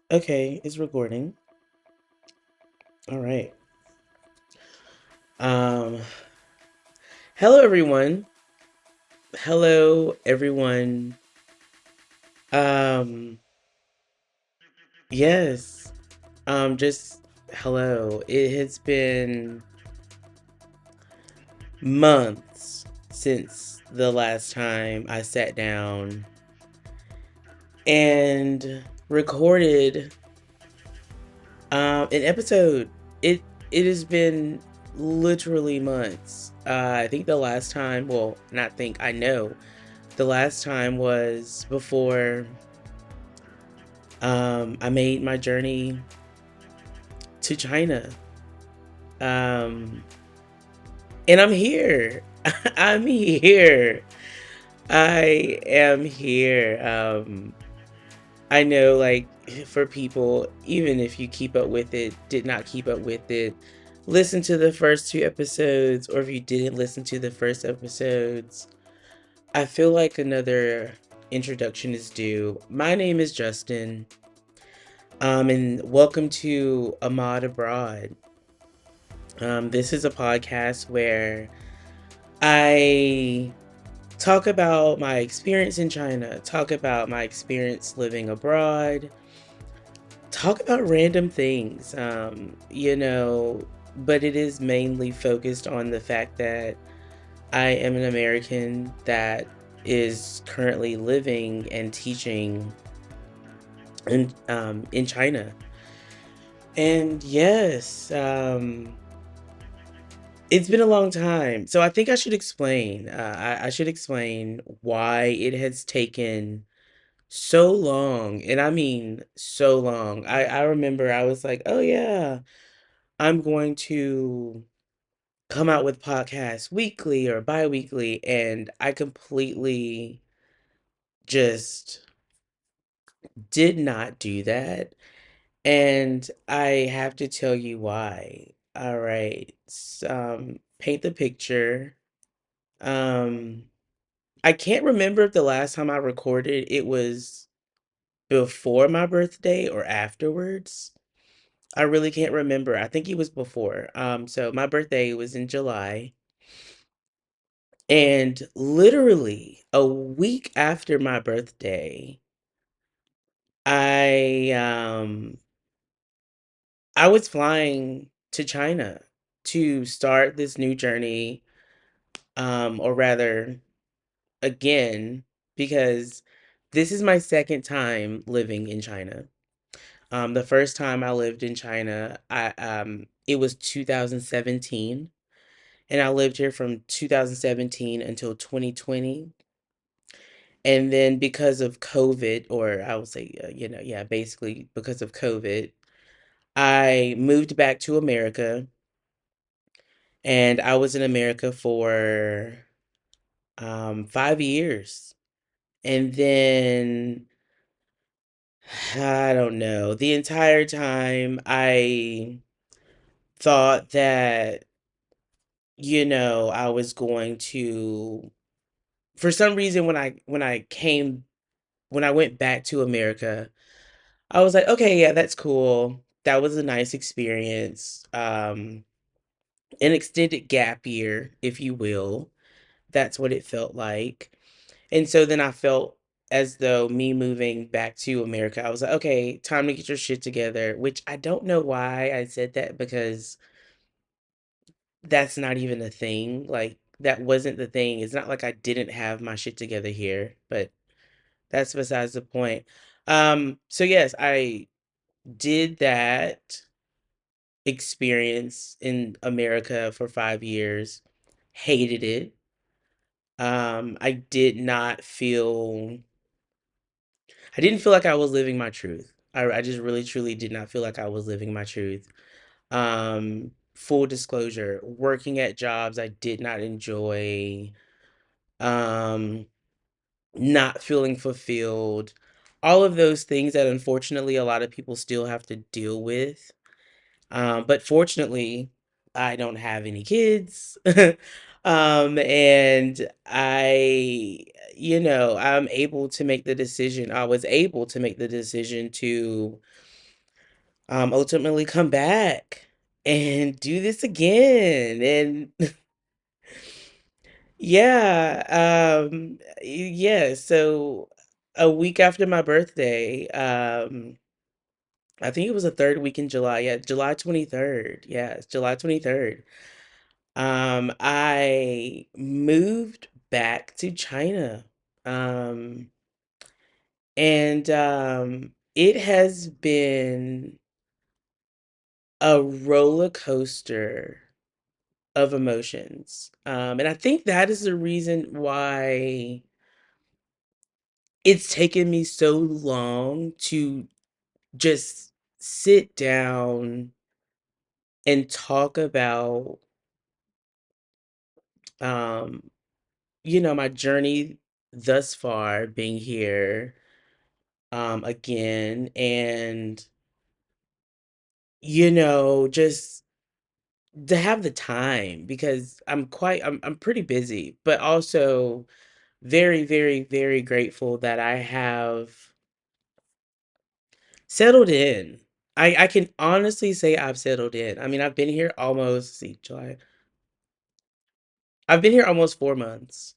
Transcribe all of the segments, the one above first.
Okay, it's recording. All right. Um, hello everyone. Hello everyone. Um, yes. Just hello. It has been months since the last time I sat down and recorded an episode. It has been literally months. I think the last time, well, not think, I know the last time was before I made my journey to China. Um, and I'm here. I'm here. I am here. I know, like, for people, even if you keep up with it, did not keep up with it, listen to the first two episodes, or if you didn't listen to the first episodes, I feel like another introduction is due. My name is Justin. And welcome to Ahmad Abroad. This is a podcast where I talk about my experience in China, talk about my experience living abroad, talk about random things, but it is mainly focused on the fact that I am an American that is currently living and teaching in China. And yes, it's been a long time. So I think I should explain. I should explain why it has taken so long. And I mean so long. I remember I was like, oh yeah, I'm going to come out with podcasts weekly or bi-weekly. And I completely just did not do that. And I have to tell you why. All right. Paint the picture. Um, I can't remember if the last time I recorded it was before my birthday or afterwards. I really can't remember. I think it was before. So my birthday was in July, and literally a week after my birthday, I um I was flying to China to start this new journey, or rather again, because this is my second time living in China. The first time I lived in China, it was 2017, and I lived here from 2017 until 2020. And then because of COVID, or I would say, yeah, basically because of COVID, I moved back to America, and I was in America for 5 years. And then I don't know, the entire time I thought that I was going to, for some reason, when I went back to America, I was like, okay, yeah, that's cool. That was a nice experience. An extended gap year, if you will. That's what it felt like. And so then I felt as though me moving back to America, I was like, okay, time to get your shit together, which I don't know why I said that, because that's not even a thing. Like, that wasn't the thing. It's not like I didn't have my shit together here, but that's besides the point. So yes, I did that experience in America for 5 years, hated it. I did not feel, I didn't feel like I was living my truth. I just really truly did not feel like I was living my truth. Full disclosure, working at jobs I did not enjoy, um, not feeling fulfilled, all of those things that unfortunately a lot of people still have to deal with. But fortunately, I don't have any kids. And I'm able to make the decision. I was able to make the decision to ultimately come back and do this again. And yeah, yeah, so a week after my birthday, I think it was the third week in July. Yeah, July 23rd. Yeah, it's July 23rd. I moved back to China. Um, and it has been a roller coaster of emotions. And I think that is the reason why it's taken me so long to just sit down and talk about um my journey thus far being here again, and just to have the time, because I'm pretty busy, but also very, very, very grateful that I have settled in. I can honestly say I've settled in. I mean, I've been here almost, see, July. I've been here almost 4 months.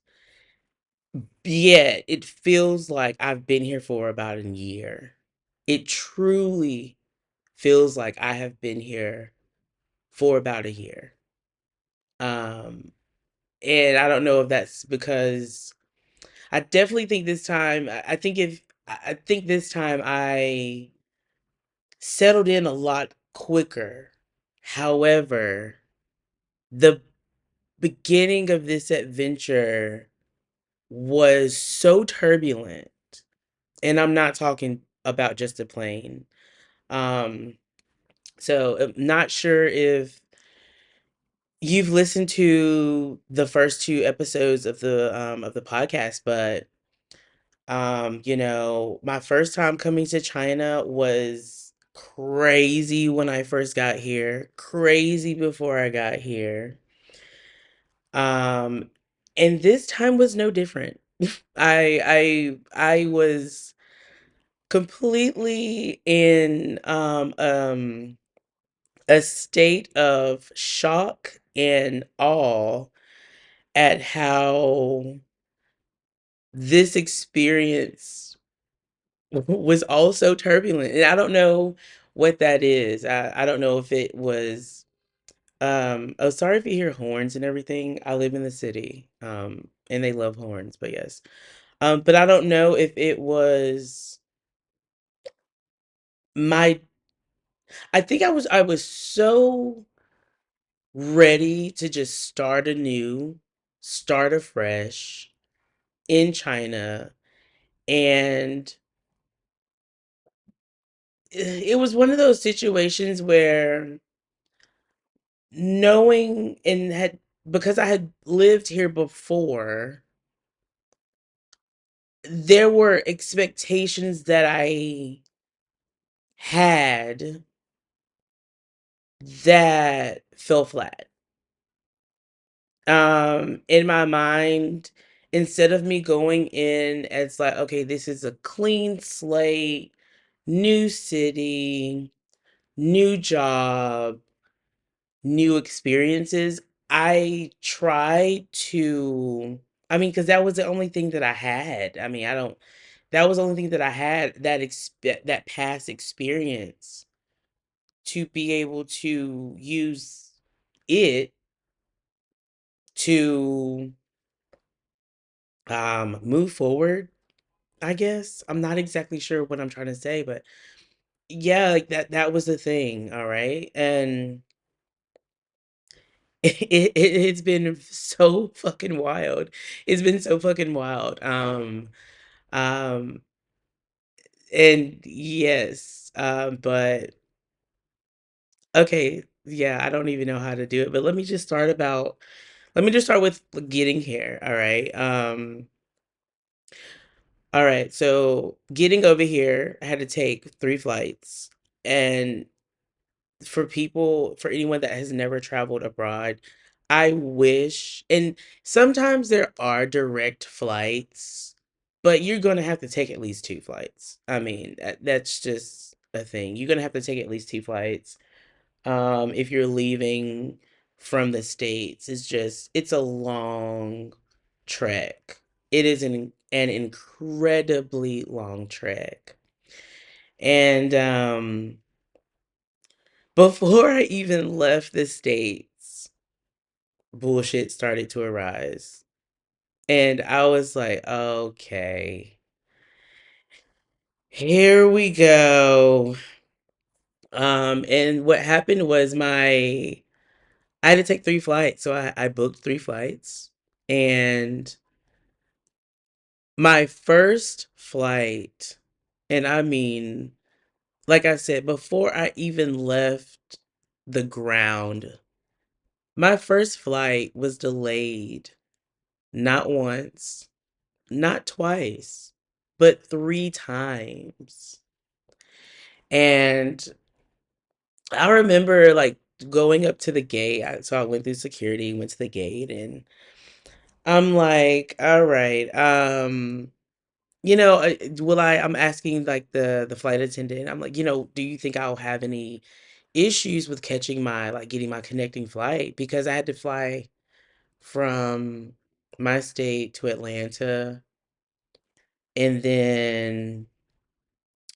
Yet it feels like I've been here for about a year. It truly feels like I have been here for about a year. Um, and I don't know if that's because I definitely think this time, I think this time I settled in a lot quicker. However, the beginning of this adventure was so turbulent, and I'm not talking about just a plane. Um, so I'm not sure if you've listened to the first two episodes of the podcast, but my first time coming to China was crazy when I first got here, crazy before I got here. Um, and this time was no different. I was completely in a state of shock and awe at how this experience was also turbulent. And I don't know what that is. I don't know if it was oh, sorry if you hear horns and everything. I live in the city. And they love horns, but yes. But I don't know if it was my I was so ready to just start anew, start afresh in China. And it was one of those situations where knowing and had because I had lived here before, there were expectations that I had that fell flat. In my mind, instead of me going in as like, okay, this is a clean slate, new city, new job, new experiences, I try to, I mean, because that was the only thing that I had. I mean, I don't, that was the only thing that I had, that past experience, to be able to use it to move forward, I guess. I'm not exactly sure what I'm trying to say, but yeah, like that was the thing, all right? And it's been so fucking wild. It's been so fucking wild. Um, and yes, but okay, yeah, I don't even know how to do it, but let me just start with getting here, all right? All right, so getting over here, I had to take 3 flights, and for anyone that has never traveled abroad, I wish, and sometimes there are direct flights, but you're gonna have to take at least 2 flights. I mean, that's just a thing. You're gonna have to take at least two flights. If you're leaving from the States, it's a long trek. It is an incredibly long trek. And before I even left the States, bullshit started to arise. And I was like, okay, here we go. And what happened was I had to take three flights. So I booked three flights. And my first flight, and I mean, like I said, before I even left the ground, my first flight was delayed not once, not twice, but three times. And I remember like going up to the gate. So I went through security, went to the gate, and I'm like, all right, will I'm asking like the flight attendant. I'm like, do you think I'll have any issues with catching my like getting my connecting flight because I had to fly from my state to Atlanta and then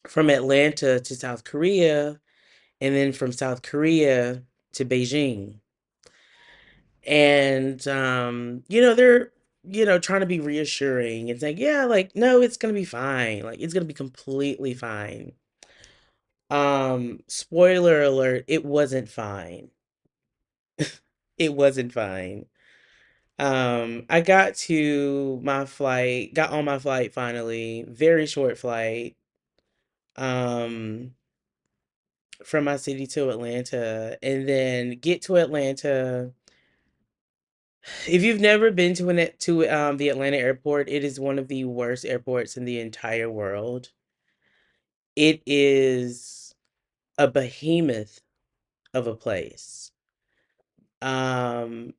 from Atlanta to South Korea and then from South Korea to Beijing. And they're trying to be reassuring and saying, "Yeah, like no, it's going to be fine. Like it's going to be completely fine." Spoiler alert, it wasn't fine. It wasn't fine. I got on my flight finally, very short flight, um, from my city to Atlanta, and then get to Atlanta. If you've never been to the Atlanta airport, it is one of the worst airports in the entire world. It is a behemoth of a place. Um,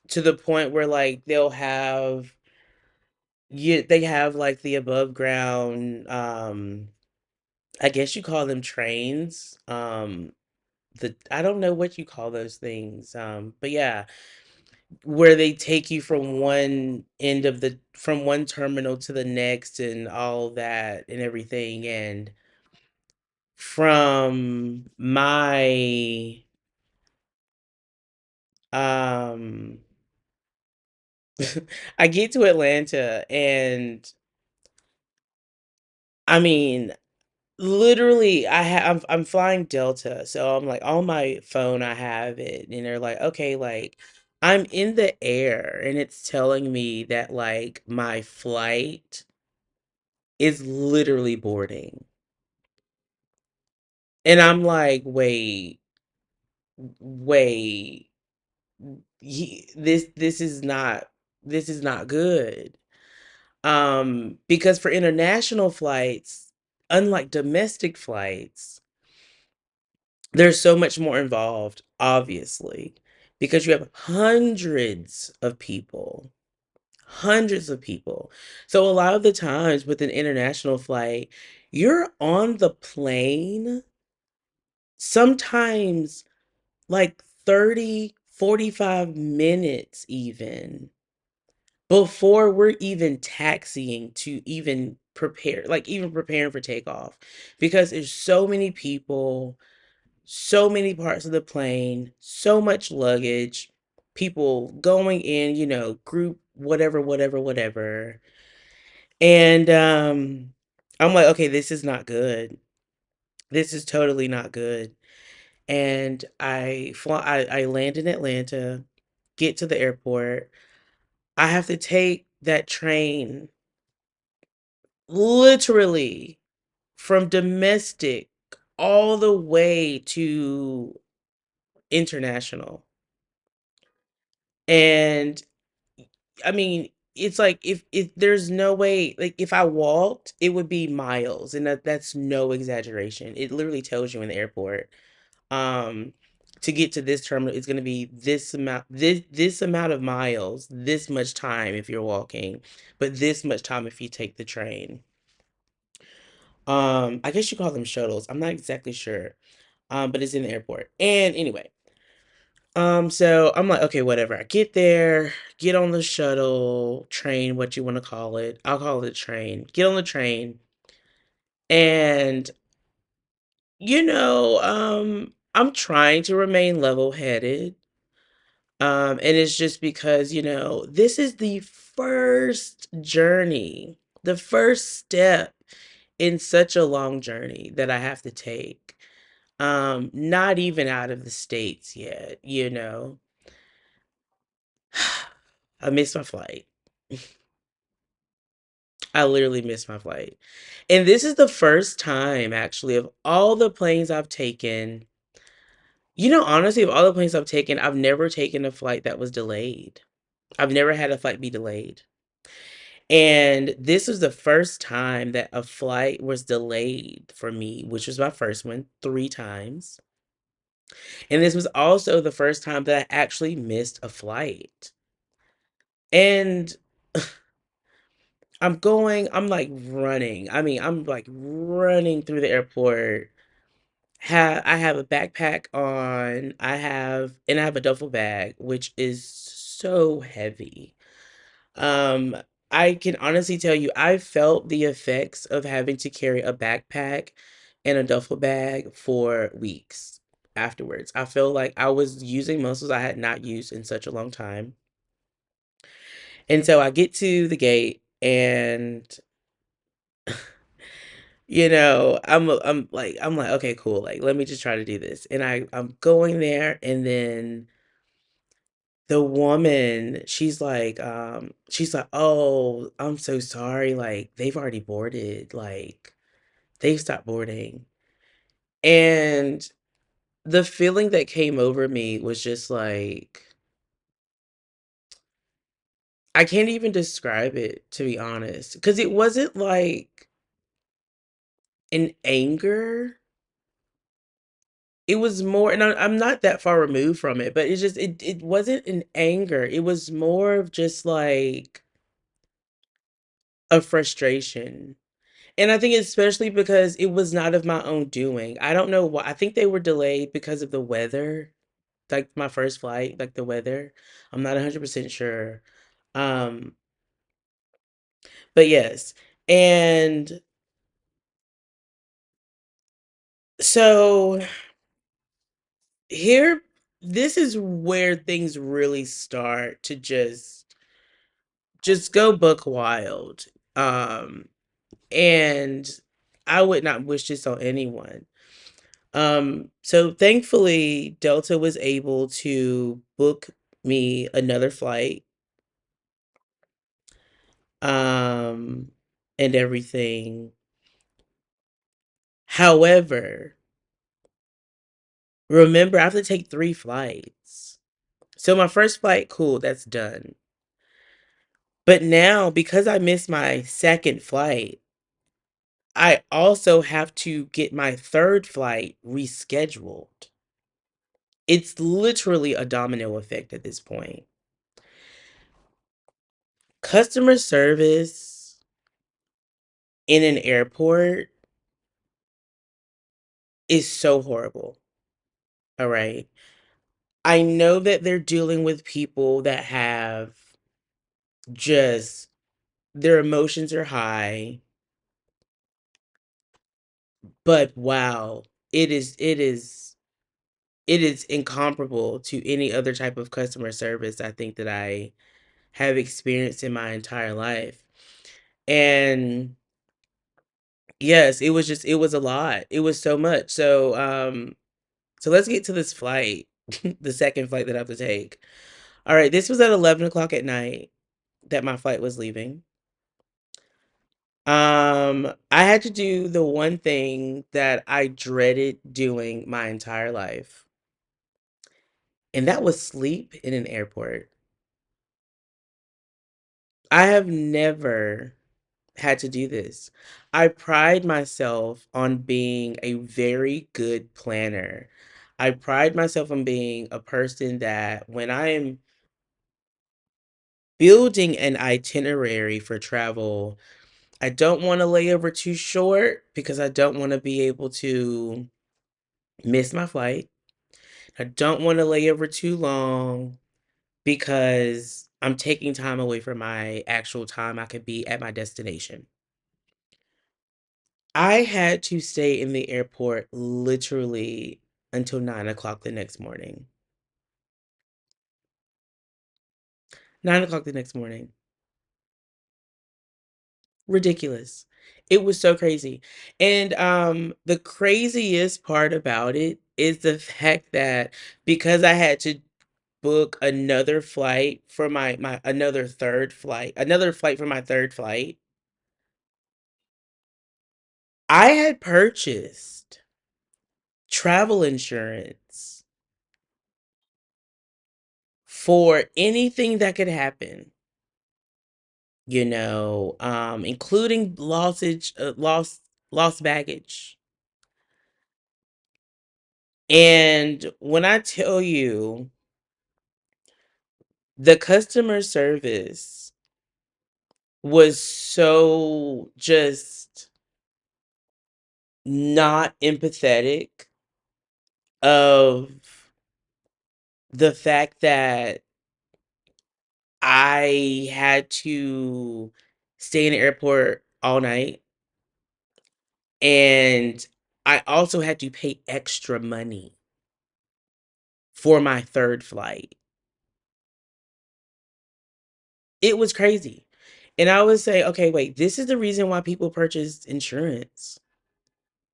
to the point where like they have like the above ground I guess you call them trains. The I don't know what you call those things. But yeah, where they take you from from one terminal to the next and all that and everything. And from my um I get to Atlanta and I mean literally, I'm flying Delta, so I'm like on my phone I have it, and they're like, okay, like I'm in the air, and it's telling me that like my flight is literally boarding, and I'm like, wait, this is not good, because for international flights, unlike domestic flights. There's so much more involved, obviously, because you have hundreds of people. So a lot of the times with an international flight, you're on the plane sometimes like 30, 45 minutes even before we're even taxiing to even prepare, like even preparing for takeoff because there's so many people, so many parts of the plane, so much luggage, people going in, group whatever, whatever, whatever. And I'm like, okay, this is not good. This is totally not good. And I land in Atlanta, get to the airport. I have to take that train literally from domestic all the way to international. And I mean, it's like if there's no way, like if I walked, it would be miles, and that's no exaggeration. It literally tells you in the airport, um, to get to this terminal, it's gonna be this amount of miles, this much time if you're walking, but this much time if you take the train. I guess you call them shuttles. I'm not exactly sure. But it's in the airport. And anyway, so I'm like, okay, whatever. I get there, get on the shuttle, train, what you want to call it. I'll call it a train. Get on the train, and I'm trying to remain level-headed. And it's just because, this is the first journey, the first step in such a long journey that I have to take. Not even out of the States yet. I missed my flight. I literally missed my flight. And this is the first time, actually, of all the planes I've taken. Honestly, of all the planes I've taken, I've never taken a flight that was delayed. I've never had a flight be delayed. And this was the first time that a flight was delayed for me, which was my first one, 3 times. And this was also the first time that I actually missed a flight. And I'm like running. I mean, I'm like running through the airport. I have a backpack on. I have a duffel bag, which is so heavy. Um, I can honestly tell you, I felt the effects of having to carry a backpack and a duffel bag for weeks afterwards. I feel like I was using muscles I had not used in such a long time. And so I get to the gate and I'm like, okay, cool. Like, let me just try to do this. And I'm going there, and then the woman, she's like, "Oh, I'm so sorry. Like, they've already boarded. Like, they've stopped boarding." And the feeling that came over me was just like, I can't even describe it, to be honest, because it wasn't like an anger. It was more, and I'm not that far removed from it, but it wasn't an anger. It was more of just like a frustration. And I think especially because it was not of my own doing. I don't know why. I think they were delayed because of the weather. Like my first flight, like the weather. I'm not 100% sure. Um, but yes. And so here, this is where things really start to just go buck wild. Um, and I would not wish this on anyone. So thankfully, Delta was able to book me another flight, um, and everything. However, remember, I have to take 3 flights. So my first flight, cool, that's done. But now, because I missed my second flight, I also have to get my third flight rescheduled. It's literally a domino effect at this point. Customer service in an airport is so horrible. All right. I know that they're dealing with people that have just their emotions are high, but wow, it is incomparable to any other type of customer service I think that I have experienced in my entire life. And yes, it was a lot. It was so much. So let's get to this flight, the second flight that I have to take. All right, this was at 11 o'clock at night that my flight was leaving. I had to do the one thing that I dreaded doing my entire life, and that was sleep in an airport. I have never had to do this. I pride myself on being a very good planner. I pride myself on being a person that when I am building an itinerary for travel, I don't want a layover too short because I don't want to be able to miss my flight. I don't want to layover too long because I'm taking time away from my actual time I could be at my destination. I had to stay in the airport literally until 9 o'clock the next morning. 9 o'clock the next morning. Ridiculous. It was so crazy. And the craziest part about it is the fact that because I had to book another flight for my another flight for my third flight, I had purchased travel insurance for anything that could happen, including lost baggage. And when I tell you the customer service was so just not empathetic of the fact that I had to stay in the airport all night, and I also had to pay extra money for my third flight. It was crazy. And I would say, okay, wait, this is the reason why people purchase insurance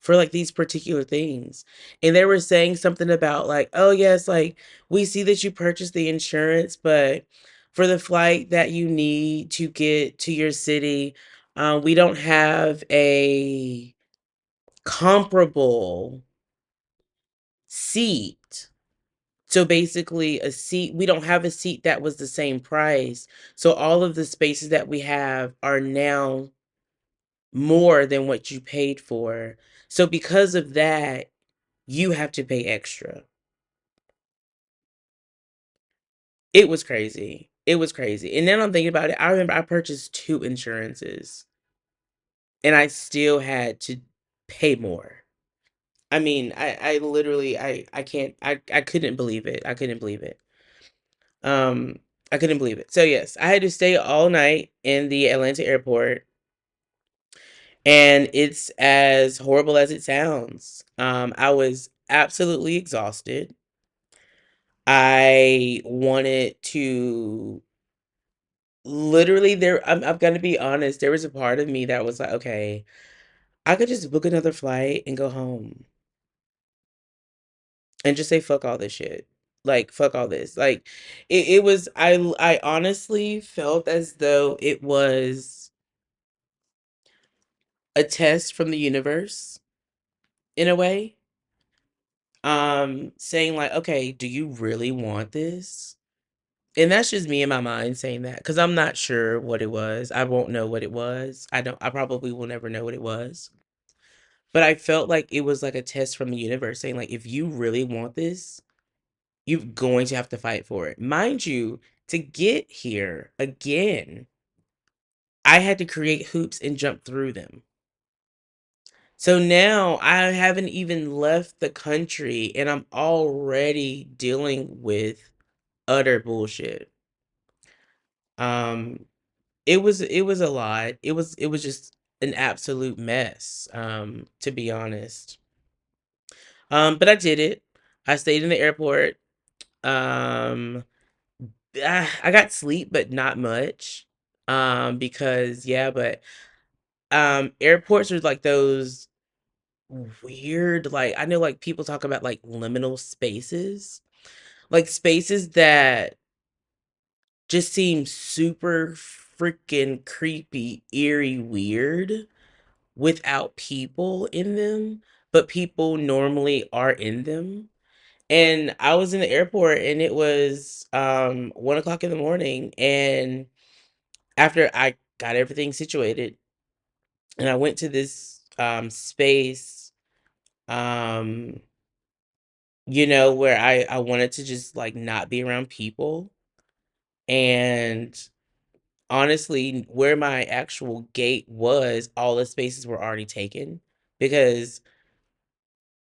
for like these particular things. And they were saying something about like, oh yes, like we see that you purchased the insurance, but for the flight that you need to get to your city, we don't have a comparable seat. So basically we don't have a seat that was the same price. So all of the spaces that we have are now more than what you paid for. So because of that, you have to pay extra. It was crazy. It was crazy. And then I'm thinking about it. I remember I purchased two insurances and I still had to pay more. I mean, I literally I can't I couldn't believe it. I couldn't believe it. Um I couldn't believe it. So yes, I had to stay all night in the Atlanta airport, and it's as horrible as it sounds. I was absolutely exhausted. I wanted to literally I'm gonna be honest, there was a part of me that was like, okay, I could just book another flight and go home and just say fuck all this shit. Like fuck all this. Like it was I honestly felt as though it was a test from the universe in a way. Saying like, okay, do you really want this? And that's just me in my mind saying that because I'm not sure what it was. I won't know what it was. I probably will never know what it was. But I felt like it was like a test from the universe saying like if you really want this, you're going to have to fight for it. Mind you, to get here again, I had to create hoops and jump through them. So now I haven't even left the country and I'm already dealing with utter bullshit. Um it was a lot. It was just an absolute mess, to be honest. But I did it. I stayed in the airport. Um, I got sleep, but not much. Because yeah, but airports are like those weird, like I know like people talk about like liminal spaces, like spaces that just seem super freaking creepy, eerie, weird without people in them, but people normally are in them. And I was in the airport and it was 1 o'clock in the morning. And after I got everything situated and I went to this space, um, where I wanted to just like not be around people. And honestly, where my actual gate was, all the spaces were already taken because,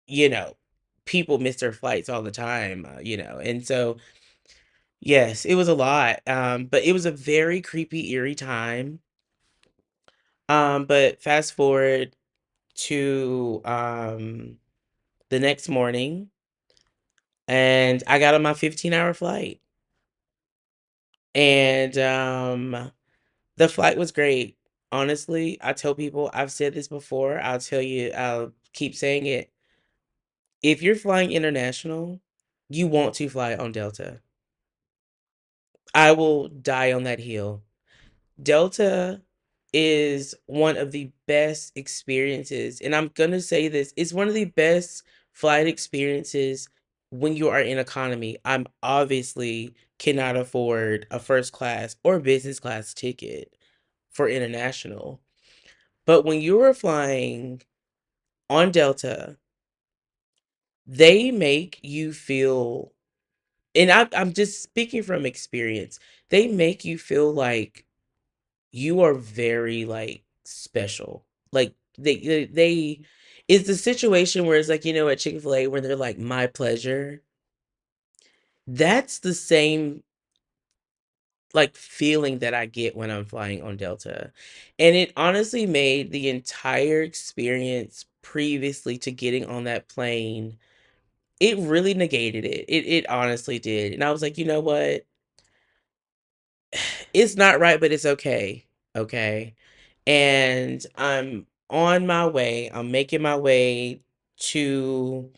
you know, people miss their flights all the time, and so yes, it was a lot, but it was a very creepy, eerie time. But fast forward to the next morning, and I got on my 15-hour flight, and the flight was great. Honestly, I tell people, I've said this before, I'll tell you, I'll keep saying it. If you're flying international, you want to fly on Delta. I will die on that hill. Delta is one of the best experiences, and I'm gonna say this, it's one of the best flight experiences when you are in economy. I'm obviously cannot afford a first class or business class ticket for international. But when you are flying on Delta, they make you feel, and I'm just speaking from experience, they make you feel like you are very, like, special. Like, they it's the situation where it's like, at Chick-fil-A where they're like, "My pleasure." That's the same, like, feeling that I get when I'm flying on Delta. And it honestly made the entire experience previously to getting on that plane, it really negated it. It honestly did. And I was like, "You know what? It's not right, but it's okay." Okay? And I'm on my way. I'm making my way to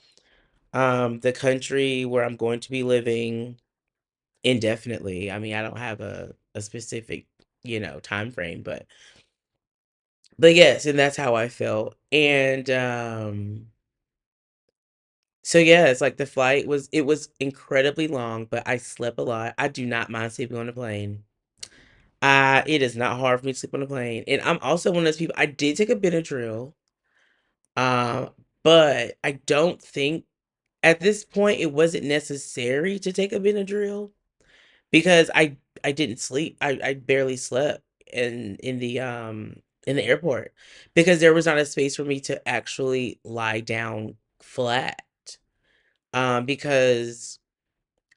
the country where I'm going to be living indefinitely. I mean, I don't have a specific, time frame, but yes, and that's how I felt. And so yeah, it's like the flight was it was incredibly long, but I slept a lot. I do not mind sleeping on a plane. It is not hard for me to sleep on a plane. And I'm also one of those people, I did take a Benadryl. Um, but I don't think at this point it wasn't necessary to take a Benadryl because I didn't sleep. I barely slept in the airport because there was not a space for me to actually lie down flat. Because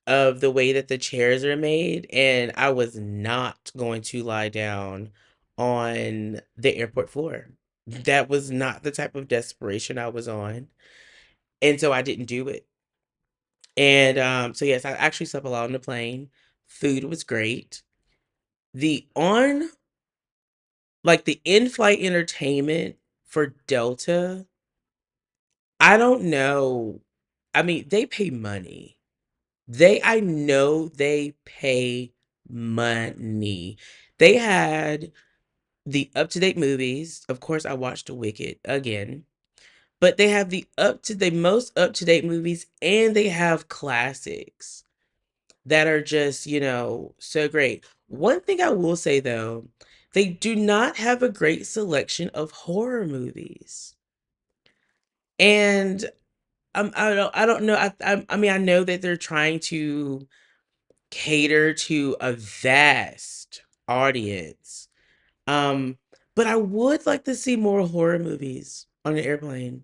of the way that the chairs are made, and I was not going to lie down on the airport floor. That was not the type of desperation I was on. And so I didn't do it. And so yes, I actually slept a lot on the plane. Food was great. The on like the in-flight entertainment for Delta, I don't know. I mean, they pay money. I know they pay money. They had the up-to-date movies. Of course, I watched Wicked again. But they have the most up-to-date movies, and they have classics that are just, so great. One thing I will say though, they do not have a great selection of horror movies. And I don't know. I mean, I know that they're trying to cater to a vast audience. Um, but I would like to see more horror movies on an airplane.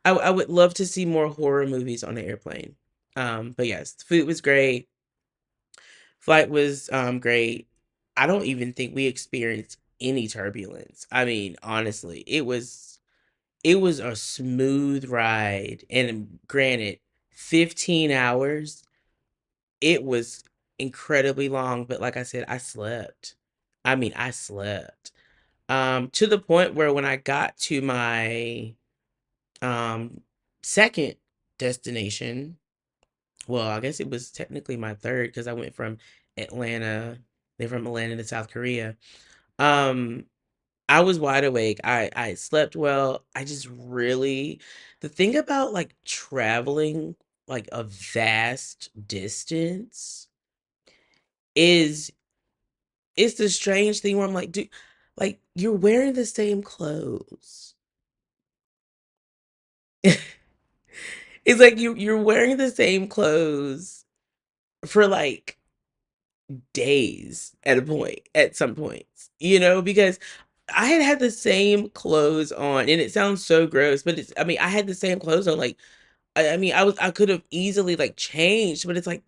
I would love to see more horror movies on the airplane. But yes, the food was great. Flight was great. I don't even think we experienced any turbulence. I mean, honestly, it was a smooth ride. And granted, 15 hours, it was incredibly long, but like I said, I slept. I mean, I slept. To the point where when I got to my um second destination, well, I guess it was technically my third because I went from Atlanta, then from Atlanta to South Korea. Um, I was wide awake. I slept well. I just really the thing about like traveling like a vast distance is it's the strange thing where I'm like, dude, like you're wearing the same clothes. It's like you're wearing the same clothes for like days at a point at some points, because I had had the same clothes on, and it sounds so gross, but I mean, I had the same clothes on, like, I mean, I could have easily, like, changed, but it's like,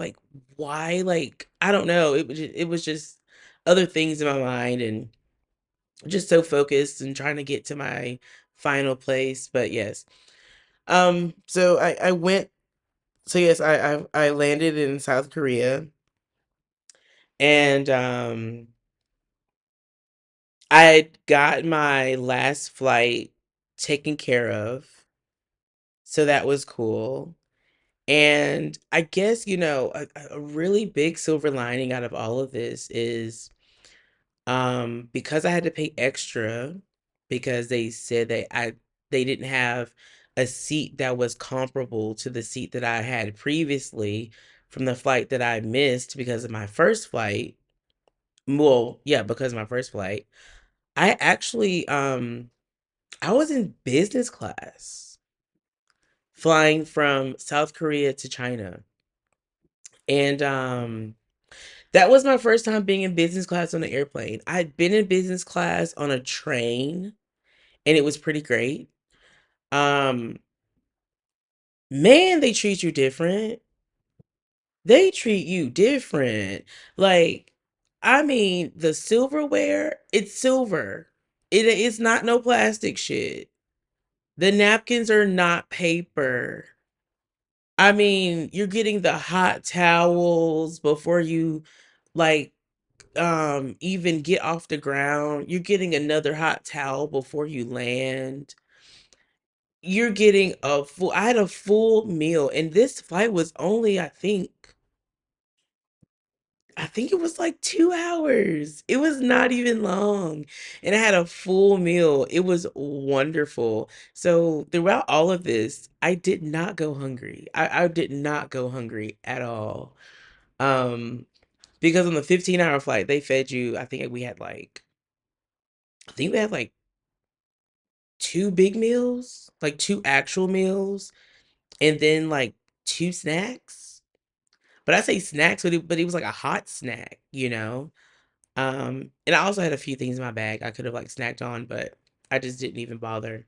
why, like, I don't know, it was just other things in my mind, and just so focused and trying to get to my final place, but yes. So I went so yes, I landed in South Korea, and, I got my last flight taken care of, so that was cool. And I guess, a really big silver lining out of all of this is, because I had to pay extra because they said they didn't have a seat that was comparable to the seat that I had previously from the flight that I missed because of my first flight. Well, yeah, because of my first flight. I actually I was in business class flying from South Korea to China. And that was my first time being in business class on an airplane. I'd been in business class on a train, and it was pretty great. Um Man, they treat you different. They treat you different. Like, I mean, the silverware, it's silver. It's not no plastic shit. The napkins are not paper. I mean, you're getting the hot towels before you, like, even get off the ground. You're getting another hot towel before you land. You're getting I had a full meal, and this flight was only, I think it was like 2 hours. It was not even long, and I had a full meal. It was wonderful. So, throughout all of this, I did not go hungry. I did not go hungry at all. Um, because on the 15-hour flight, they fed you, I think we had, like, 2 big meals, like, 2 actual meals, and then, like, 2 snacks. But I say snacks, but it was like a hot snack, you know? And I also had a few things in my bag I could have, like, snacked on, but I just didn't even bother.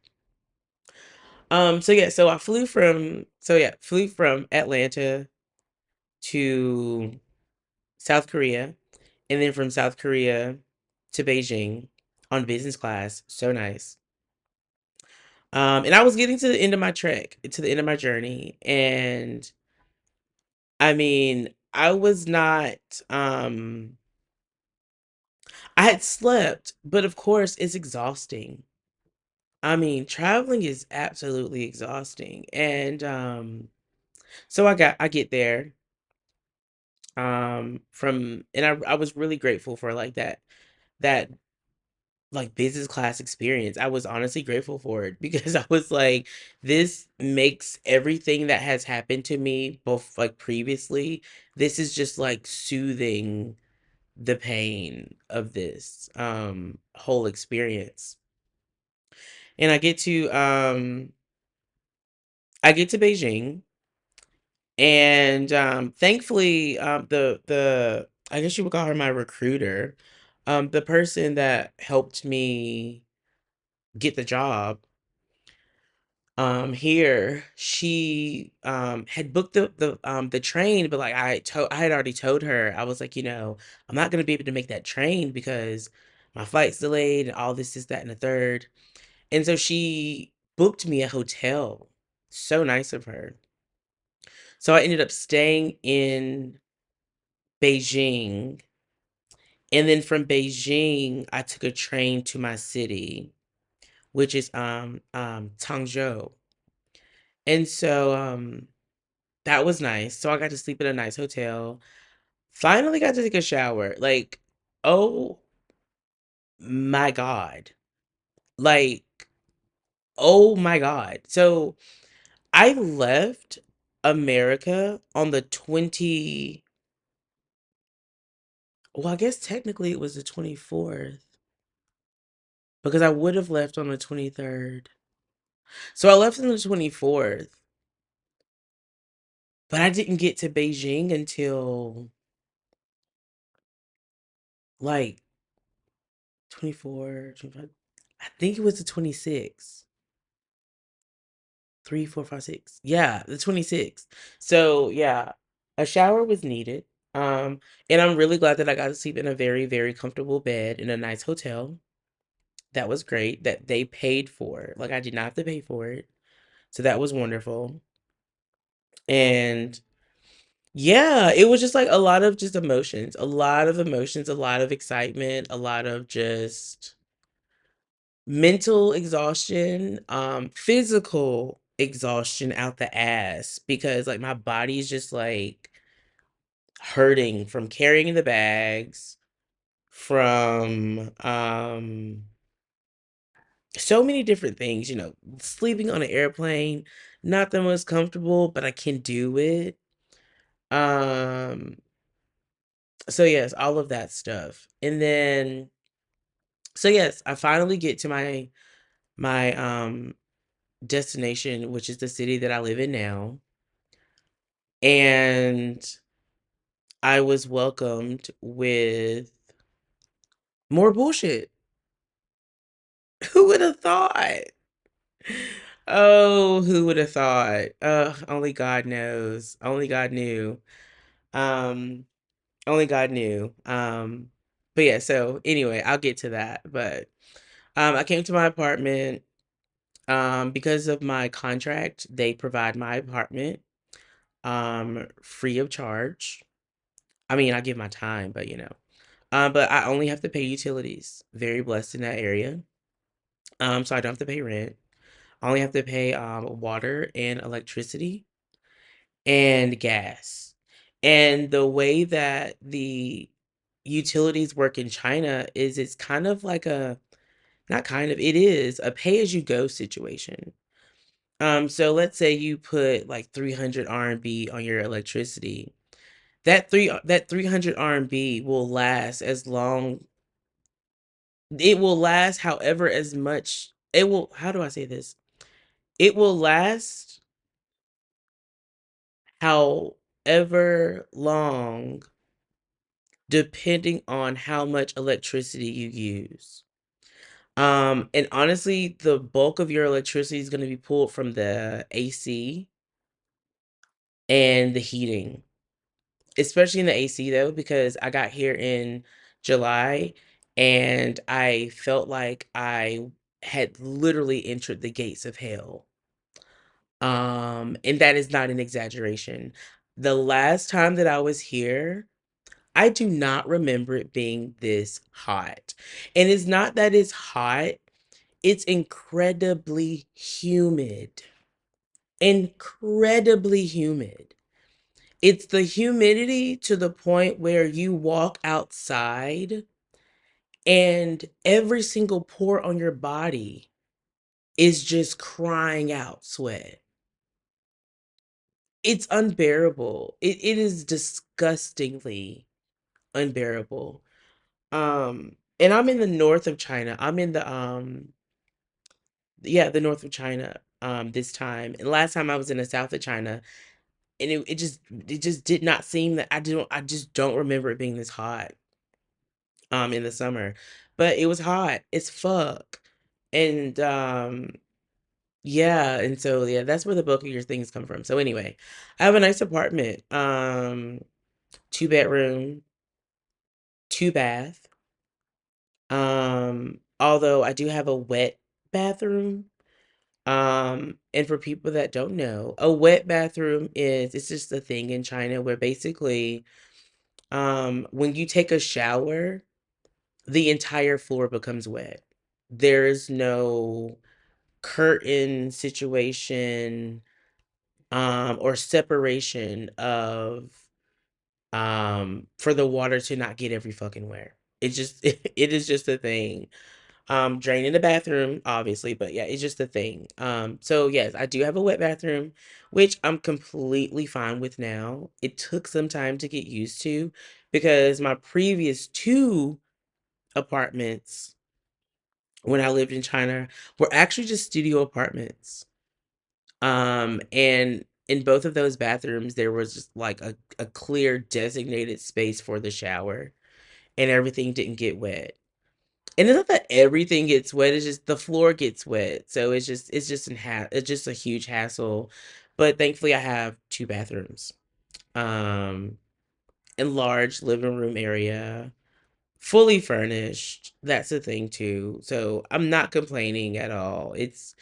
So flew from Atlanta to South Korea, and then from South Korea to Beijing on business class. So nice. And I was getting to the end of my trek, to the end of my journey, and I mean, I was not, I had slept, but of course, it's exhausting. I mean, traveling is absolutely exhausting. And so I get there from and I was really grateful for like that like business class experience. I was honestly grateful for it because I was like, this makes everything that has happened to me both like previously, this is just like soothing the pain of this whole experience. And I get to Beijing, and thankfully the I guess you would call her my recruiter, the person that helped me get the job here, she had booked the train, but like I had already told her, I was like, I'm not gonna be able to make that train because my flight's delayed and all this, that, and the third. And so she booked me a hotel. So nice of her. So I ended up staying in Beijing, and then from Beijing I took a train to my city, which is Tangzhou. And so that was nice. So I got to sleep in a nice hotel. Finally got to take a shower. Like, oh my God. Like, oh my God. So I left America on the 20, well, I guess technically it was the 24th because I would have left on the 23rd. So I left on the 24th, but I didn't get to Beijing until like 24, 25. I think it was the 26th. 3, 4, 5, 6. Yeah, the 26th. So yeah, a shower was needed. Um, and I'm really glad that I got to sleep in a very, very comfortable bed in a nice hotel. That was great that they paid for. Like I did not have to pay for it. So that was wonderful. And yeah, it was just like a lot of just emotions, a lot of emotions, a lot of excitement, a lot of just mental exhaustion, physical exhaustion out the ass because like my body's just like hurting from carrying the bags, from so many different things, sleeping on an airplane, not the most comfortable, but I can do it. Um, so yes, all of that stuff. And then so yes, I finally get to my destination, which is the city that I live in now. And I was welcomed with more bullshit. Who would have thought? Oh, who would have thought? Only God knows. Only God knew. Um, only God knew. But yeah, so anyway, I'll get to that. But I came to my apartment. Because of my contract, they provide my apartment free of charge. I mean, I give my time, but but I only have to pay utilities. Very blessed in that area. So I don't have to pay rent. I only have to pay water and electricity and gas. And the way that the utilities work in China is it's kind of like a not kind of, it is a pay as you go situation. So let's say you put like 300 RMB on your electricity. That 300 RMB will last as long it will last however as much it will how do I say this? It will last however long depending on how much electricity you use. And honestly, the bulk of your electricity is going to be pulled from the AC and the heating. Especially in the AC though, because I got here in July and I felt like I had literally entered the gates of hell. And that is not an exaggeration. The last time that I was here, I do not remember it being this hot. And it's not that it's hot, it's incredibly humid. Incredibly humid. It's the humidity to the point where you walk outside and every single pore on your body is just crying out sweat. It's unbearable. It is disgustingly unbearable. And I'm in the north of China. I'm in the yeah, the north of China this time. And last time I was in the south of China and it just did not seem that I just don't remember it being this hot in the summer. But it was hot as fuck. And yeah, and so yeah, that's where the bulk of your things come from. So anyway, I have a nice apartment. 2 bedroom, 2 bath. Although I do have a wet bathroom. And for people that don't know, a wet bathroom is it's just a thing in China where basically when you take a shower, the entire floor becomes wet. There is no curtain situation or separation of for the water to not get every fucking where. It just it is just a thing. Draining the bathroom, obviously, but yeah, it's just a thing. So yes, I do have a wet bathroom, which I'm completely fine with now. It took some time to get used to because my previous two apartments when I lived in China were actually just studio apartments. And in both of those bathrooms, there was just like a clear designated space for the shower. and everything didn't get wet. And it's not that everything gets wet, it's just the floor gets wet. So it's just a huge hassle. But thankfully I have two bathrooms. Um Enlarged living room area, fully furnished. That's the thing too. So I'm not complaining at all. It's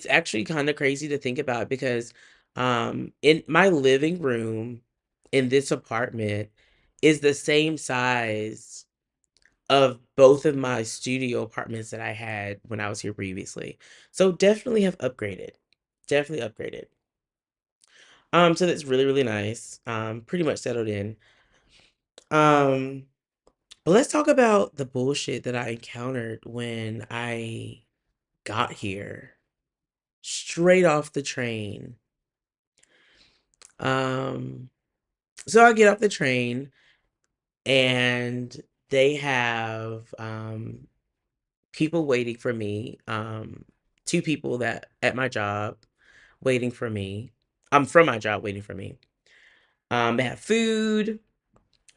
actually kind of crazy to think about because in my living room in this apartment is the same size of both of my studio apartments that I had when I was here previously. So definitely have upgraded. Definitely upgraded. So that's really, really nice. Pretty much settled in. Um, but let's talk about the bullshit that I encountered when I got here. Straight off the train. Um, so I get off the train and they have people waiting for me. Two people that at my job waiting for me. I'm from my job waiting for me. They have food,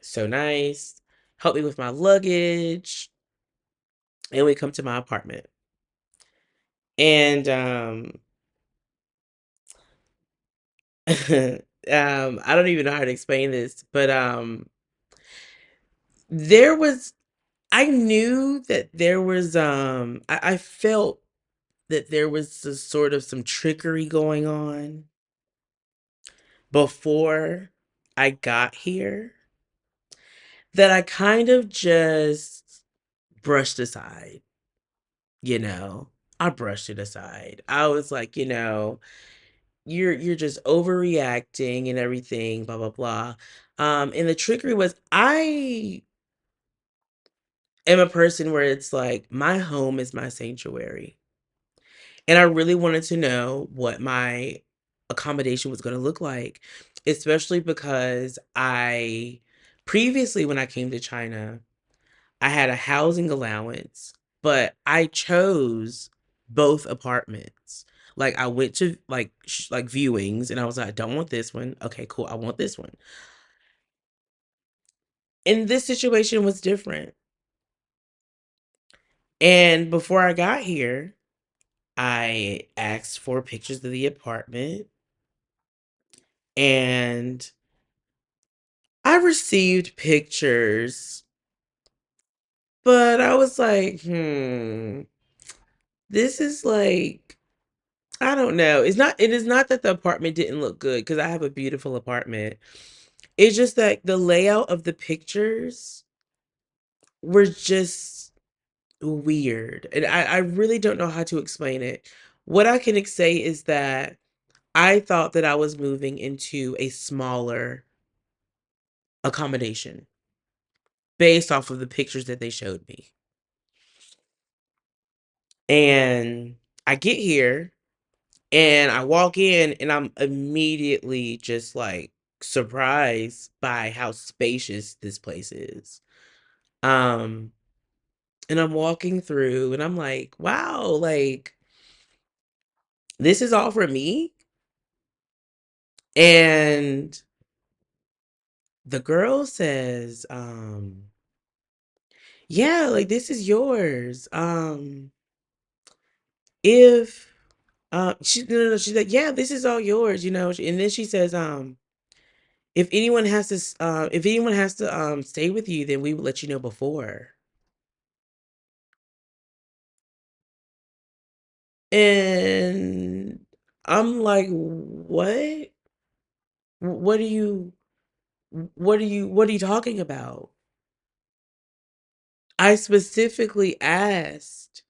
so nice. Help me with my luggage, and we come to my apartment. And I don't even know how to explain this, but there was I knew that there was I felt that there was a sort of some trickery going on before I got here that I kind of just brushed aside, you know. I brushed it aside. I was like, you're just overreacting and everything, blah blah blah. And the trickery was I am a person where it's like my home is my sanctuary. And I really wanted to know what my accommodation was going to look like, especially because I previously, when I came to China, I had a housing allowance, but I chose both apartments. Like I went to like viewings and I was like, I don't want this one. Okay, cool. I want this one. And this situation was different. And before I got here, I asked for pictures of the apartment and I received pictures, but I was like, this is like, I don't know. It is not that the apartment didn't look good because I have a beautiful apartment. It's just that the layout of the pictures were just weird. And I really don't know how to explain it. What I can say is that I thought that I was moving into a smaller accommodation based off of the pictures that they showed me. And I get here and I walk in and I'm immediately just like surprised by how spacious this place is. Um and I'm walking through and I'm like, wow, like this is all for me. And the girl says, yeah, like this is yours. If she no, no, no, she's like, yeah, this is all yours, and then she says, if anyone has to stay with you, then we will let you know before. And I'm like, what? What are you what are you talking about? I specifically asked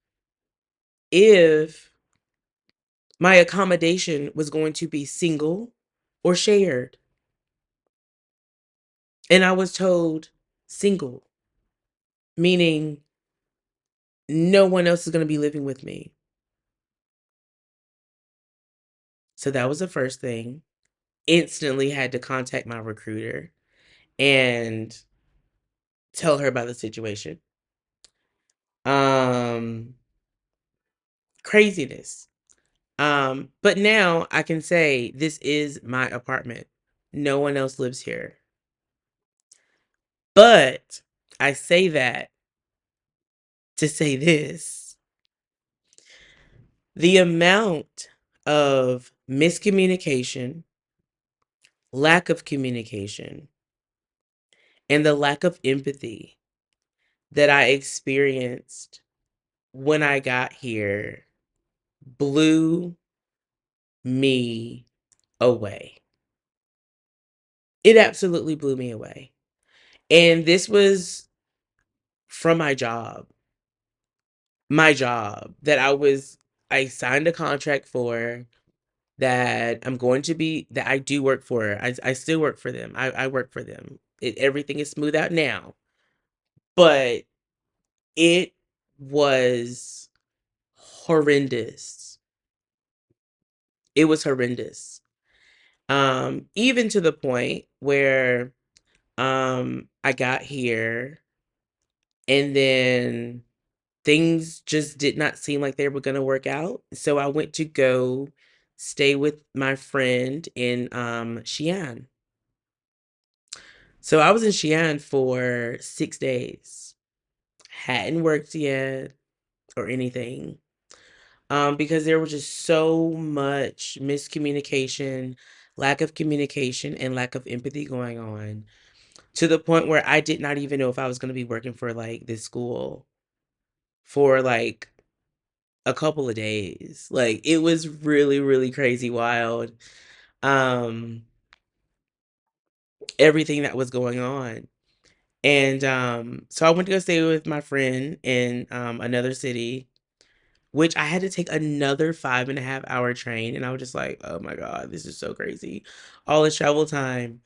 if my accommodation was going to be single or shared. And I was told single, meaning no one else is going to be living with me. So that was the first thing. Instantly had to contact my recruiter and tell her about the situation. Um Craziness. But now I can say this is my apartment. No one else lives here. But I say that to say this: the amount of miscommunication, lack of communication, and the lack of empathy that I experienced when I got here blew me away. It absolutely blew me away. And this was from my job. My job that I signed a contract for, that I'm going to be, that I do work for. I still work for them. I work for them. Everything is smooth out now. But it was horrendous. It was horrendous. Even to the point where I got here and then things just did not seem like they were going to work out. So I went to go stay with my friend in Xi'an. So I was in Xi'an for 6 days. Hadn't worked yet or anything. Because there was just so much miscommunication, lack of communication, and lack of empathy going on, to the point where I did not even know if I was going to be working for like this school for like a couple of days. Like it was really, really crazy wild. Um, Everything that was going on. And so I went to go stay with my friend in another city, which I had to take another 5.5 hour train. And I was just like, oh my God, this is so crazy. All the travel time.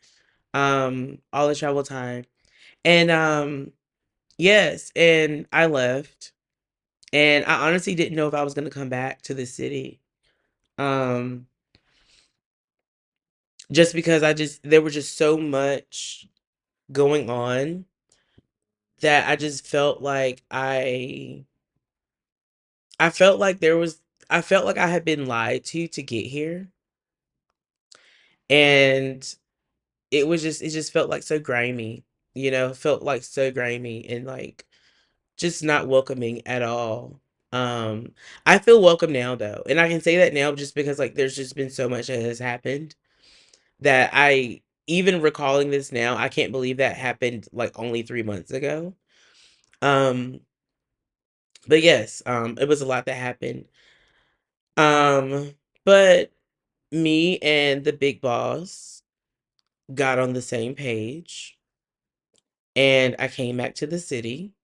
All the travel time. And yes, and I left. And I honestly didn't know if I was gonna come back to the city. Um, just because there was just so much going on that I just felt like I felt like I felt like I had been lied to get here. And it just felt like so grimy, felt like so grimy and like just not welcoming at all. Um, I feel welcome now though. And I can say that now just because like there's just been so much that has happened that I even recalling this now, I can't believe that happened like only 3 months ago. Um, but yes, it was a lot that happened. Um, but me and the big boss got on the same page and I came back to the city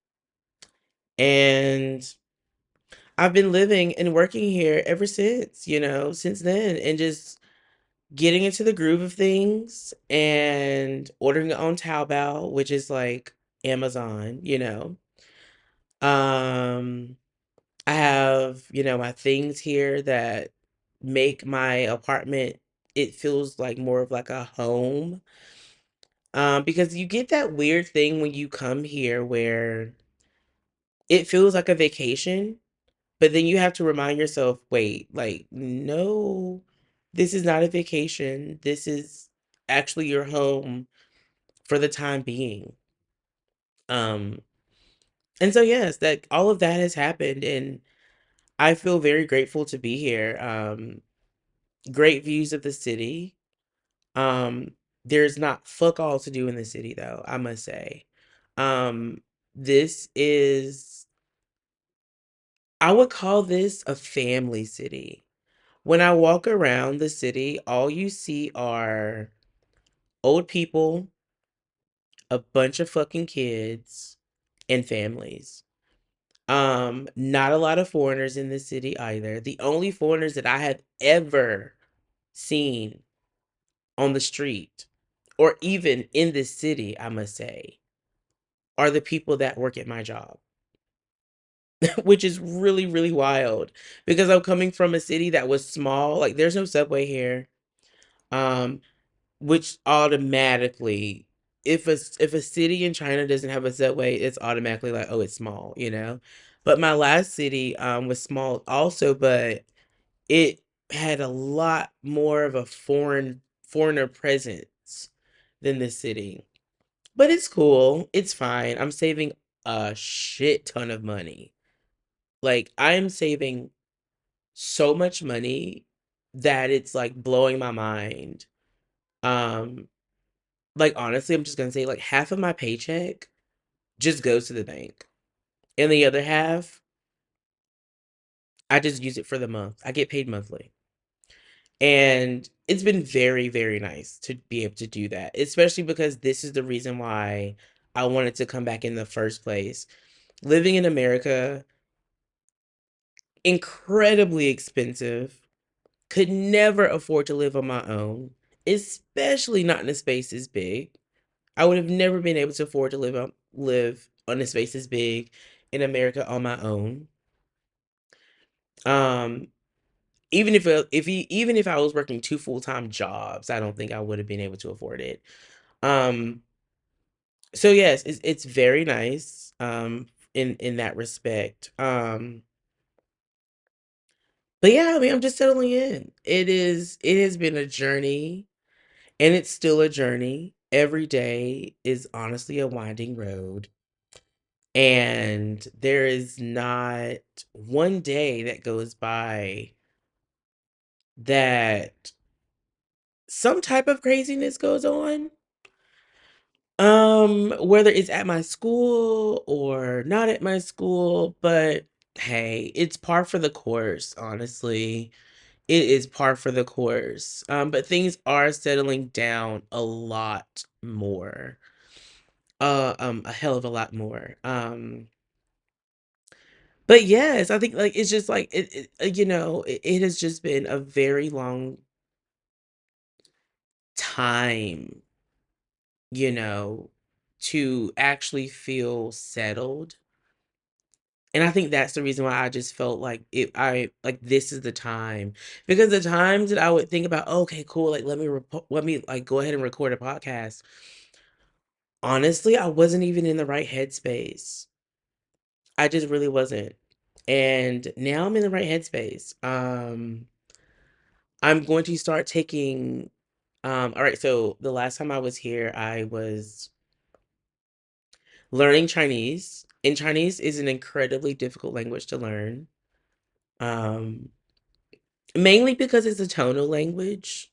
and I've been living and working here ever since, since then, and just getting into the groove of things and ordering on Taobao, which is like Amazon. Um, I have, my things here that make my apartment, it feels like more of like a home. Because you get that weird thing when you come here where it feels like a vacation, but then you have to remind yourself, wait, like, no, this is not a vacation. This is actually your home for the time being. Um, and so yes, that all of that has happened and I feel very grateful to be here. Great views of the city. Um, there's not fuck all to do in the city though, I must say. Um, this is I would call this a family city. When I walk around the city, all you see are old people, a bunch of fucking kids, and families. Not a lot of foreigners in the city either. The only foreigners that I have ever seen on the street or even in this city, I must say, are the people that work at my job, which is really, really wild because I'm coming from a city that was small. Like, there's no subway here. Um, which automatically, if a city in China doesn't have a subway, it's automatically like, oh, it's small. But my last city was small also, but it had a lot more of a foreigner presence than this city. But it's cool. It's fine. I'm saving a shit ton of money. Like, I'm saving so much money that it's like blowing my mind. Um, like honestly, I'm just gonna say like half of my paycheck just goes to the bank. And the other half, I just use it for the month. I get paid monthly. And it's been very, very nice to be able to do that, especially because this is the reason why I wanted to come back in the first place. Living in America, incredibly expensive, could never afford to live on my own, especially not in a space as big. I would have never been able to afford to live on a space as big in America on my own. Um, even if I was working two full-time jobs, I don't think I would have been able to afford it. Um, so yes, it's very nice in that respect. But yeah, I mean, I'm just settling in. It has been a journey and it's still a journey. Every day is honestly a winding road. And there is not one day that goes by that some type of craziness goes on. Whether it's at my school or not at my school, but hey, it's par for the course, honestly. It is par for the course. But things are settling down a lot more. A hell of a lot more. But yes, I think like it's just like it has just been a very long time, you know, to actually feel settled. And I think that's the reason why I just felt like I like this is the time because the times that I would think about, okay, cool, like let me like go ahead and record a podcast. Honestly, I wasn't even in the right headspace. I just really wasn't. And now I'm in the right headspace. I'm going to start taking all right, so the last time I was here, I was learning Chinese. And Chinese is an incredibly difficult language to learn. Um Mainly because it's a tonal language.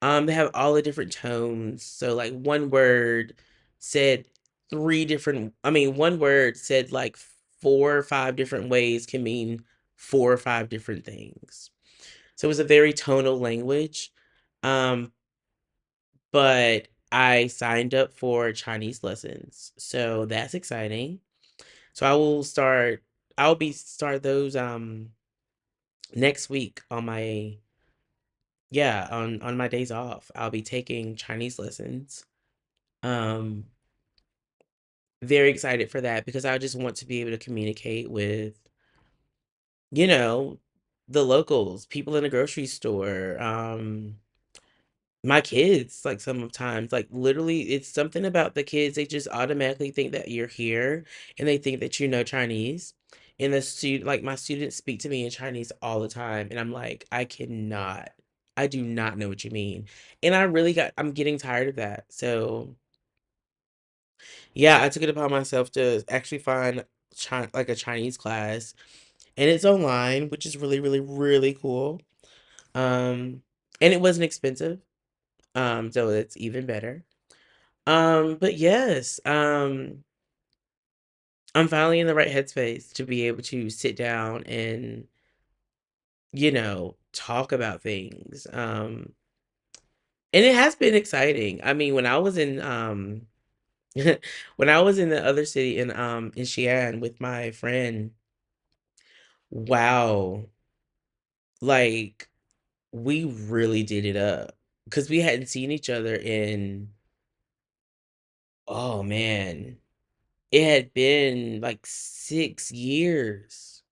They have all the different tones. So like one word said one word said like four or five different ways can mean four or five different things. So it's a very tonal language. Um, but I signed up for Chinese lessons. So that's exciting. So I'll be start those next week on my yeah, on my days off. I'll be taking Chinese lessons. Um, very excited for that because I just want to be able to communicate with, you know, the locals, people in the grocery store, my kids, like sometimes, like literally, it's something about the kids. They just automatically think that you're here and they think that you know Chinese. And like my students speak to me in Chinese all the time. And I'm like, I do not know what you mean. And I'm getting tired of that. So yeah, I took it upon myself to actually find like a Chinese class. And it's online, which is really, really, really cool. Um, and it wasn't expensive. So it's even better. But yes, I'm finally in the right headspace to be able to sit down and, talk about things. And it has been exciting. I mean, when I was in when I was in the other city in Xi'an with my friend, wow, like we really did it up because we hadn't seen each other in oh man, it had been like 6 years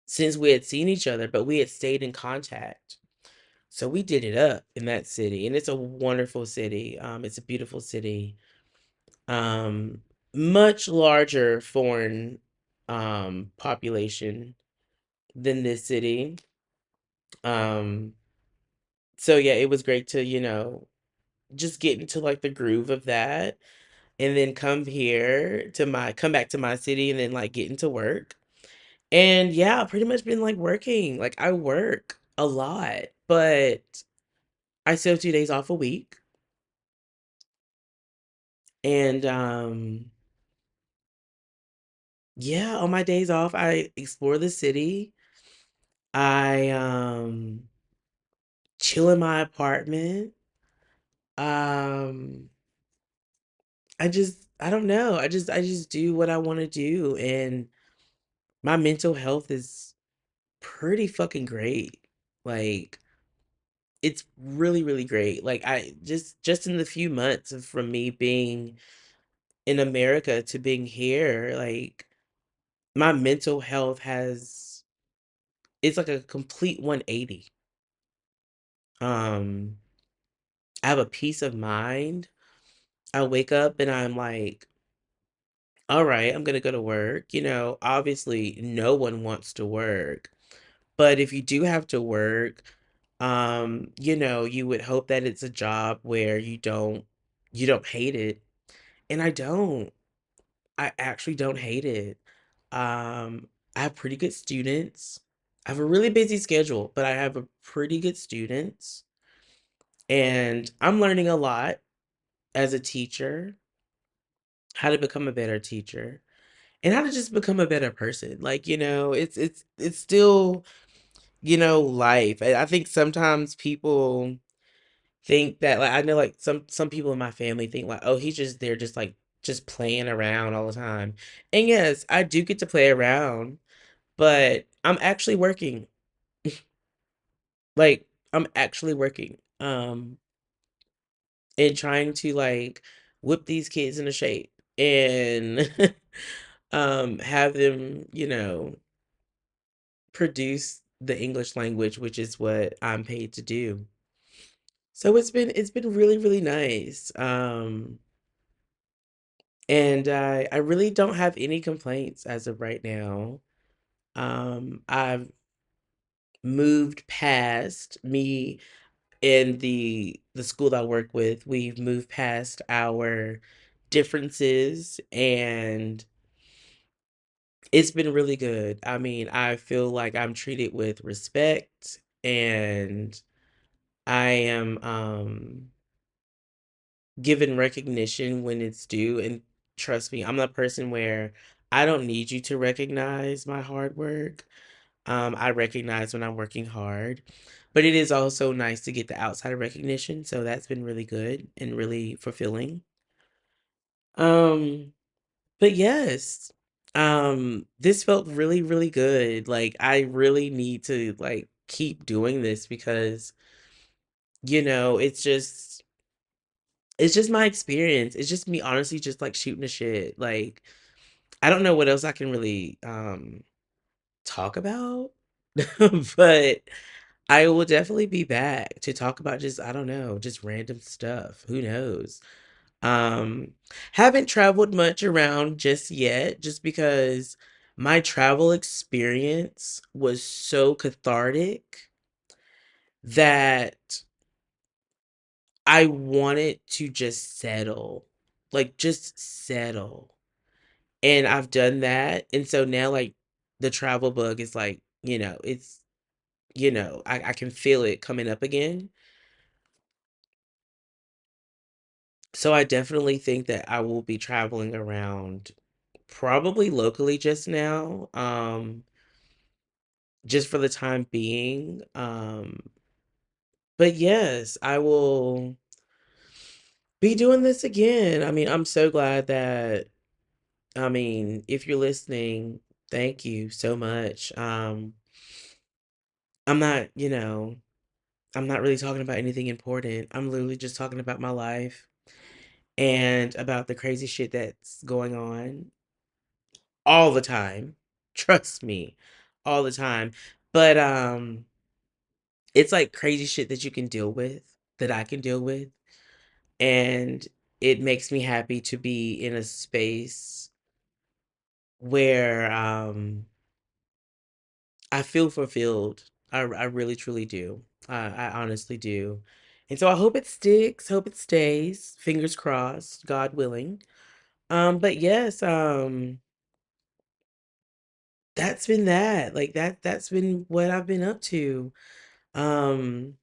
since we had seen each other, but we had stayed in contact. So we did it up in that city, and it's a wonderful city. It's a beautiful city. Um, Much larger foreign population than this city. Um, so yeah, it was great to, just get into like the groove of that. and then come back to my city and then like get into work. And yeah, I've pretty much been like working. Like I work a lot, but I still have 2 days off a week. And yeah, on my days off, I explore the city. I chill in my apartment. Um I don't know. I just do what I want to do, and my mental health is pretty fucking great. Like it's really really great. Like I just in the few months of from me being in America to being here, like my mental health has it's like a complete 180. Um I have a peace of mind. I wake up and I'm like, all right, I'm gonna go to work. Obviously no one wants to work. But if you do have to work, you would hope that it's a job where you don't hate it. And I don't. I actually don't hate it. I have pretty good students. I have a really busy schedule, but I have a pretty good students. And I'm learning a lot as a teacher, how to become a better teacher and how to just become a better person. Like, it's still, life. I think sometimes people think that like I know like some people in my family think like, oh, he's just there just like just playing around all the time. And yes, I do get to play around, but I'm actually working. Like I'm actually working. And trying to like whip these kids into shape and have them, produce the English language, which is what I'm paid to do. So it's been really, really nice. And I really don't have any complaints as of right now. I've moved past me in the school that I work with. We've moved past our differences, and it's been really good. I mean, I feel like I'm treated with respect, and I am given recognition when it's due. And trust me, I'm a person where I don't need you to recognize my hard work. I recognize when I'm working hard, but it is also nice to get the outside recognition. So that's been really good and really fulfilling. Um, but yes, this felt really, really good. Like I really need to like keep doing this because, it's just my experience. It's just me honestly just like shooting the shit. Like I don't know what else I can really talk about. But I will definitely be back to talk about just I don't know, just random stuff. Who knows? Um haven't traveled much around just yet just because my travel experience was so cathartic that I wanted to just settle. Like just settle. And I've done that. And so now like the travel bug is like, I can feel it coming up again. So I definitely think that I will be traveling around probably locally just now, just for the time being. But yes, I will be doing this again. I mean, I'm so glad that, I mean, if you're listening, thank you so much. I'm not, I'm not really talking about anything important. I'm literally just talking about my life and about the crazy shit that's going on all the time. Trust me, all the time. But it's like crazy shit that you can deal with, that I can deal with, and it makes me happy to be in a space where I feel fulfilled. I really truly do. I honestly do. And so I hope it sticks, hope it stays. Fingers crossed, God willing. But yes, that's been that. Like that's been what I've been up to. Um,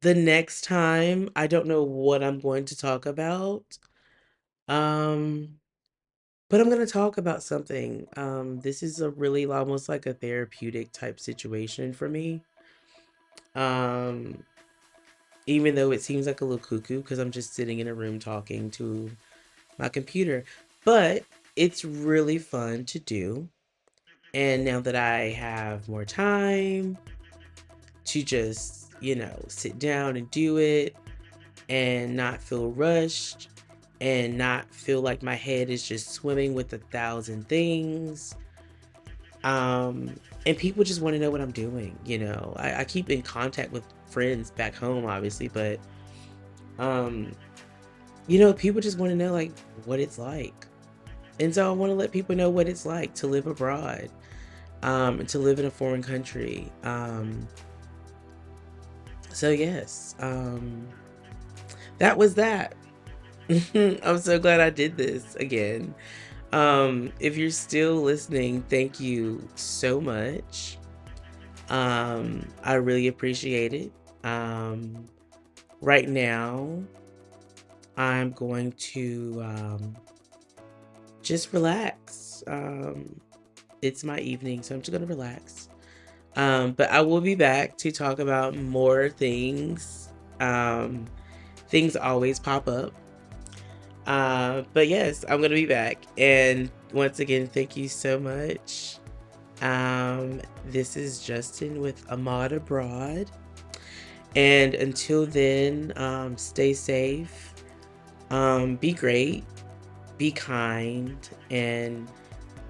the next time, I don't know what I'm going to talk about. Um, but I'm gonna talk about something. This is a really almost like a therapeutic type situation for me. Um, Even though it seems like a little cuckoo because I'm just sitting in a room talking to my computer, but it's really fun to do. And now that I have more time to just, sit down and do it and not feel rushed and not feel like my head is just swimming with 1,000 things. And people just want to know what I'm doing. I keep in contact with friends back home, obviously, but um, people just want to know like what it's like. And so I want to let people know what it's like to live abroad, and to live in a foreign country. So yes, that was that. I'm so glad I did this again. If you're still listening, thank you so much. I really appreciate it. Um, right now, I'm going to just relax. It's my evening, so I'm just gonna relax. But I will be back to talk about more things. Um, Things always pop up. But yes, I'm gonna be back. And once again, thank you so much. This is Justin with Ahmad Abroad. And until then, stay safe, be great, be kind, and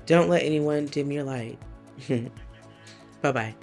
don't let anyone dim your light. Bye bye.